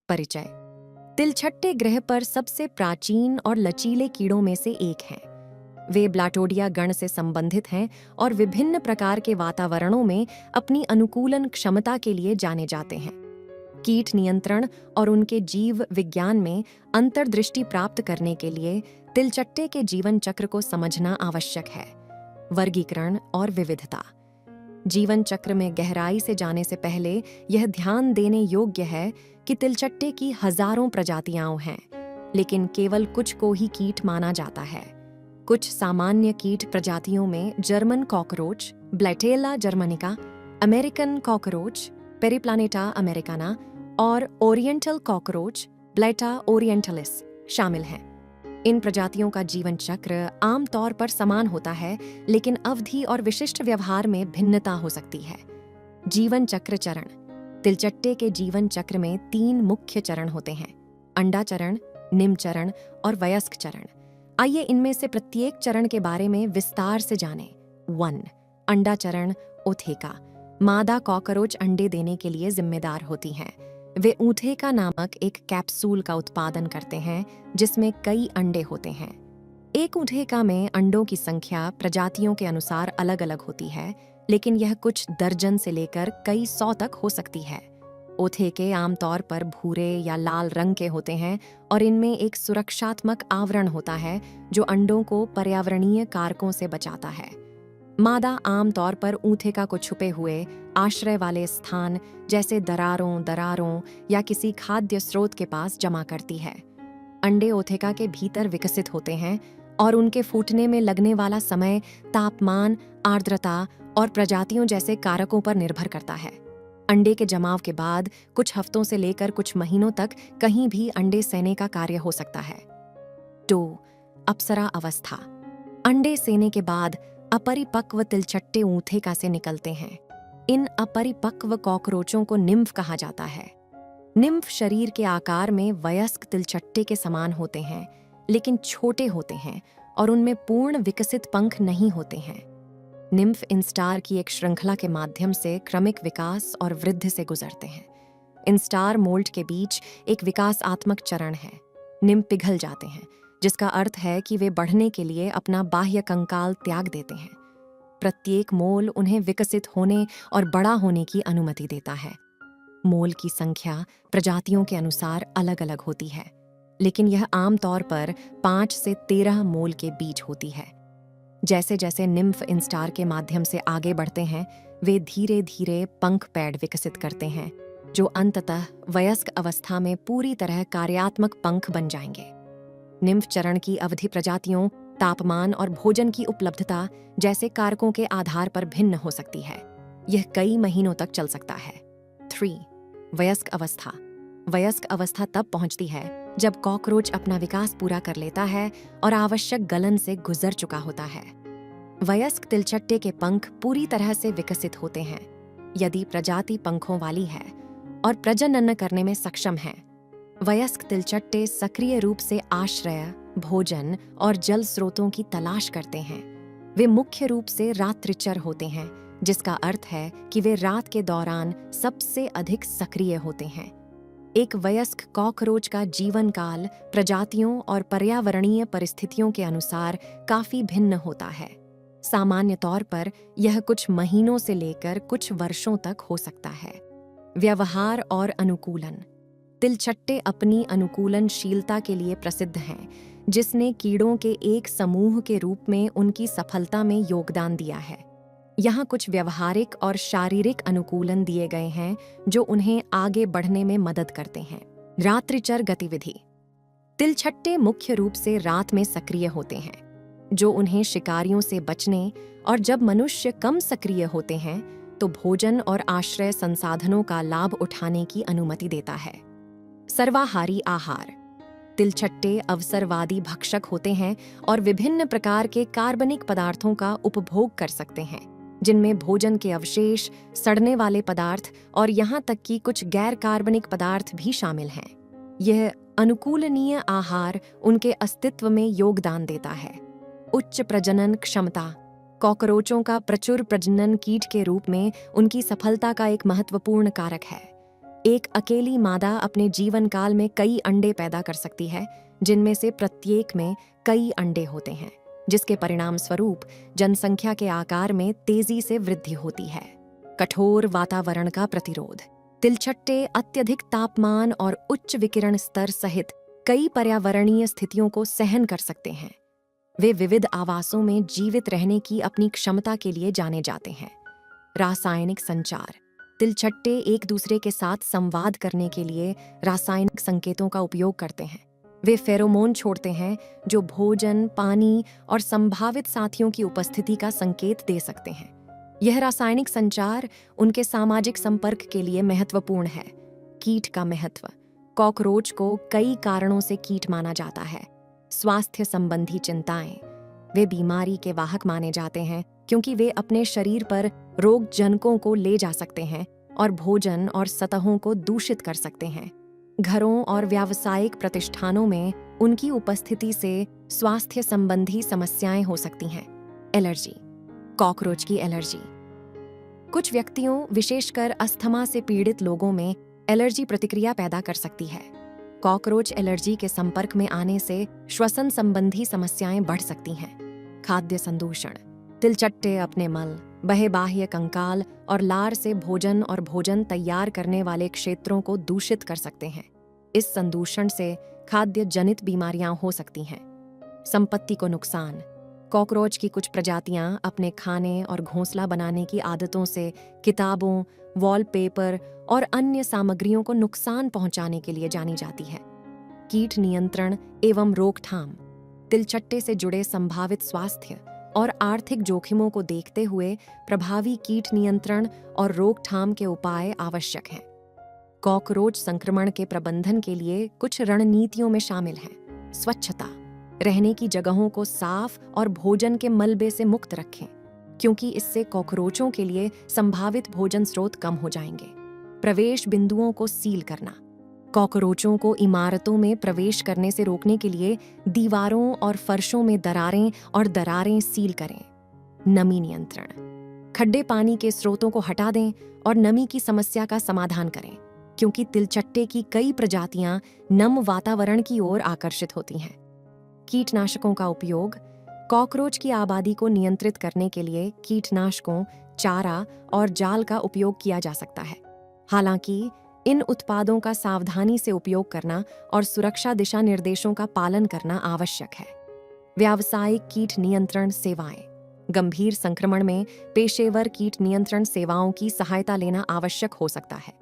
परिचय। तिलछट्टे ग्रह पर सबसे प्राचीन और लचीले कीड़ों में से एक हैं। वे ब्लाटोडिया गण से संबंधित हैं और विभिन्न प्रकार के वातावरणों में अपनी अनुकूलन क्षमता के लिए जाने जाते हैं। कीट नियंत्रण और उनके जीव विज्ञान में अंतर्दृष्टि प्राप्त करने के लिए तिलचट्टे के जीवन चक्र को समझना आवश्यक है। वर्गीकरण और विविधता। जीवन चक्र में गहराई से जाने से पहले यह ध्यान देने योग्य है कि तिलचट्टे की हजारों प्रजातियां हैं, लेकिन केवल कुछ को ही कीट माना जाता है। कुछ सामान्य कीट प्रजातियों में German cockroach Blattella germanica, American cockroach Periplaneta americana और ओरिएंटल कॉकरोच ब्लैटा ओरिएंटलिस शामिल हैं। इन प्रजातियों का जीवन चक्र आमतौर पर समान होता है, लेकिन अवधि और विशिष्ट व्यवहार में भिन्नता हो सकती है। जीवन चक्र चरण। तिलचट्टे के जीवन चक्र में 3 मुख्य चरण होते हैं: अंडा चरण, निम्न चरण और वयस्क चरण। आइए इनमें से प्रत्येक चरण के बारे में विस्तार से जानें। 1. अंडा चरण। ओथेका मादा कॉकरोच अंडे देने के लिए जिम्मेदार होती हैं। वे ऊथेका नामक एक कैप्सूल का उत्पादन करते हैं जिसमें कई अंडे होते हैं। एक ऊथेका में अंडों की संख्या प्रजातियों के अनुसार अलग अलग होती है, लेकिन यह कुछ दर्जन से लेकर कई 100 तक हो सकती है। ओथेके आमतौर पर भूरे या लाल रंग के होते हैं और इनमें एक सुरक्षात्मक आवरण होता है जो अंडों को पर्यावरणीय कारकों से बचाता है। मादा आमतौर पर ऊथेका को छुपे हुए आश्रय वाले स्थान जैसे दरारों या किसी खाद्य स्रोत के पास जमा करती है। अंडे ओथेका के भीतर विकसित होते हैं और उनके फूटने में लगने वाला समय तापमान, आर्द्रता और प्रजातियों जैसे कारकों पर निर्भर करता है। अंडे के जमाव के बाद कुछ हफ्तों से लेकर कुछ महीनों तक कहीं भी अंडे सेने का कार्य हो सकता है। 2. अप्सरा अवस्था। अंडे सेने के बाद अपरिपक्व तिलचट्टे ऊथेका से निकलते हैं। इन अपरिपक्व कॉकरोचों को निम्फ कहा जाता है। निम्फ शरीर के आकार में वयस्क तिलचट्टे के समान होते हैं, लेकिन छोटे होते हैं और उनमें पूर्ण विकसित पंख नहीं होते हैं। निम्फ इंस्टार की एक श्रृंखला के माध्यम से क्रमिक विकास और वृद्धि से गुजरते हैं। इंस्टार मोल्ड के बीच एक विकासात्मक चरण है। निम्फ पिघल जाते हैं, जिसका अर्थ है कि वे बढ़ने के लिए अपना बाह्य कंकाल त्याग देते हैं। प्रत्येक मोल उन्हें विकसित होने और बड़ा होने की अनुमति देता है। मोल की संख्या प्रजातियों के अनुसार अलग अलग होती है, लेकिन यह आमतौर पर 5 से 13 मोल के बीच होती है। जैसे जैसे निम्फ इंस्टार के माध्यम से आगे बढ़ते हैं, वे धीरे धीरे पंख पैड विकसित करते हैं, जो अंततः वयस्क अवस्था में पूरी तरह कार्यात्मक पंख बन जाएंगे। निम्फ चरण की अवधि प्रजातियों, तापमान और भोजन की उपलब्धता जैसे कारकों के आधार पर भिन्न हो सकती है। यह कई महीनों तक चल सकता है। 3. वयस्क अवस्था। वयस्क अवस्था तब पहुंचती है जब कॉकरोच अपना विकास पूरा कर लेता है और आवश्यक गलन से गुजर चुका होता है। वयस्क तिलचट्टे के पंख पूरी तरह से विकसित होते हैं यदि प्रजाति पंखों वाली है और प्रजनन करने में सक्षम है। वयस्क तिलचट्टे सक्रिय रूप से आश्रय, भोजन और जल स्रोतों की तलाश करते हैं। वे मुख्य रूप से रात्रिचर होते हैं, जिसका अर्थ है कि वे रात के दौरान सबसे अधिक सक्रिय होते हैं। एक वयस्क कॉकरोच का जीवन काल प्रजातियों और पर्यावरणीय परिस्थितियों के अनुसार काफी भिन्न होता है। सामान्य तौर पर यह कुछ महीनों से लेकर कुछ वर्षों तक हो सकता है। व्यवहार और अनुकूलन। तिलचट्टे अपनी अनुकूलनशीलता के लिए प्रसिद्ध हैं, जिसने कीड़ों के एक समूह के रूप में उनकी सफलता में योगदान दिया है। यहाँ कुछ व्यवहारिक और शारीरिक अनुकूलन दिए गए हैं जो उन्हें आगे बढ़ने में मदद करते हैं। रात्रिचर गतिविधि। तिलचट्टे मुख्य रूप से रात में सक्रिय होते हैं, जो उन्हें शिकारियों से बचने और जब मनुष्य कम सक्रिय होते हैं तो भोजन और आश्रय संसाधनों का लाभ उठाने की अनुमति देता है। सर्वाहारी आहार। तिलचट्टे अवसरवादी भक्षक होते हैं और विभिन्न प्रकार के कार्बनिक पदार्थों का उपभोग कर सकते हैं, जिनमें भोजन के अवशेष, सड़ने वाले पदार्थ और यहाँ तक कि कुछ गैर कार्बनिक पदार्थ भी शामिल हैं। यह अनुकूलनीय आहार उनके अस्तित्व में योगदान देता है। उच्च प्रजनन क्षमता। कॉकरोचों का प्रचुर प्रजनन कीट के रूप में उनकी सफलता का एक महत्वपूर्ण कारक है। एक अकेली मादा अपने जीवन काल में कई अंडे पैदा कर सकती है, जिनमें से प्रत्येक में कई अंडे होते हैं, जिसके परिणाम स्वरूप जनसंख्या के आकार में तेजी से वृद्धि होती है। कठोर वातावरण का प्रतिरोध। तिलछट्टे अत्यधिक तापमान और उच्च विकिरण स्तर सहित कई पर्यावरणीय स्थितियों को सहन कर सकते हैं। वे विविध आवासों में जीवित रहने की अपनी क्षमता के लिए जाने जाते हैं। रासायनिक संचार। तिलछट्टे एक दूसरे के साथ संवाद करने के लिए रासायनिक संकेतों का उपयोग करते हैं। वे फेरोमोन छोड़ते हैं जो भोजन, पानी और संभावित साथियों की उपस्थिति का संकेत दे सकते हैं। यह रासायनिक संचार उनके सामाजिक संपर्क के लिए महत्वपूर्ण है। कीट का महत्व। कॉकरोच को कई कारणों से कीट माना जाता है। स्वास्थ्य संबंधी चिंताएं। वे बीमारी के वाहक माने जाते हैं क्योंकि वे अपने शरीर पर रोगजनकों को ले जा सकते हैं और भोजन और सतहों को दूषित कर सकते हैं। घरों और व्यावसायिक प्रतिष्ठानों में उनकी उपस्थिति से स्वास्थ्य संबंधी समस्याएं हो सकती हैं। एलर्जी। कॉकरोच की एलर्जी। कुछ व्यक्तियों, विशेषकर अस्थमा से पीड़ित लोगों में एलर्जी प्रतिक्रिया पैदा कर सकती है। कॉकरोच एलर्जी के संपर्क में आने से श्वसन संबंधी समस्याएं बढ़ सकती हैं। खाद्य संदूषण। तिलचट्टे अपने मल, बहेबाह्य कंकाल और लार से भोजन और भोजन तैयार करने वाले क्षेत्रों को दूषित कर सकते हैं। इस संदूषण से खाद्य जनित बीमारियां हो सकती हैं। संपत्ति को नुकसान। कॉकरोच की कुछ प्रजातियां अपने खाने और घोंसला बनाने की आदतों से किताबों, वॉलपेपर और अन्य सामग्रियों को नुकसान पहुंचाने के लिए जानी जाती है। कीट नियंत्रण एवं रोकथाम। तिलचट्टे से जुड़े संभावित स्वास्थ्य और आर्थिक जोखिमों को देखते हुए प्रभावी कीट नियंत्रण और रोकथाम के उपाय आवश्यक हैं। कॉकरोच संक्रमण के प्रबंधन के लिए कुछ रणनीतियों में शामिल हैं। स्वच्छता। रहने की जगहों को साफ और भोजन के मलबे से मुक्त रखें, क्योंकि इससे कॉकरोचों के लिए संभावित भोजन स्रोत कम हो जाएंगे। प्रवेश बिंदुओं को सील करना। कॉकरोचों को इमारतों में प्रवेश करने से रोकने के लिए दीवारों और फर्शों में दरारें सील करें। नमी नियंत्रण। खड्डे पानी के स्रोतों को हटा दें और नमी की समस्या का समाधान करें, क्योंकि तिलचट्टे की कई प्रजातियां नम वातावरण की ओर आकर्षित होती हैं। कीटनाशकों का उपयोग। कॉकरोच की आबादी को नियंत्रित करने के लिए कीटनाशकों, चारा और जाल का उपयोग किया जा सकता है। हालांकि इन उत्पादों का सावधानी से उपयोग करना और सुरक्षा दिशा निर्देशों का पालन करना आवश्यक है। व्यावसायिक कीट नियंत्रण सेवाएं। गंभीर संक्रमण में पेशेवर कीट नियंत्रण सेवाओं की सहायता लेना आवश्यक हो सकता है।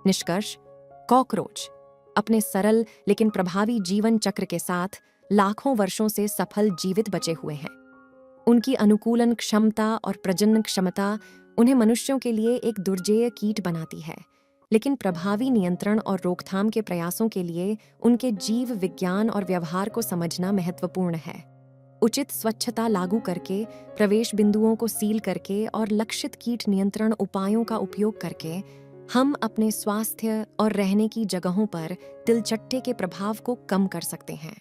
निष्कर्ष। कॉकरोच अपने सरल लेकिन प्रभावी जीवन चक्र के साथ लाखों वर्षों से सफल जीवित बचे हुए हैं। उनकी अनुकूलन क्षमता और प्रजनन क्षमता उन्हें मनुष्यों के लिए एक दुर्जेय कीट बनाती है, लेकिन प्रभावी नियंत्रण और रोकथाम के प्रयासों के लिए उनके जीव विज्ञान और व्यवहार को समझना महत्वपूर्ण है। उचित स्वच्छता लागू करके, प्रवेश बिंदुओं को सील करके और लक्षित कीट नियंत्रण उपायों का उपयोग करके हम अपने स्वास्थ्य और रहने की जगहों पर तिलचट्टे के प्रभाव को कम कर सकते हैं।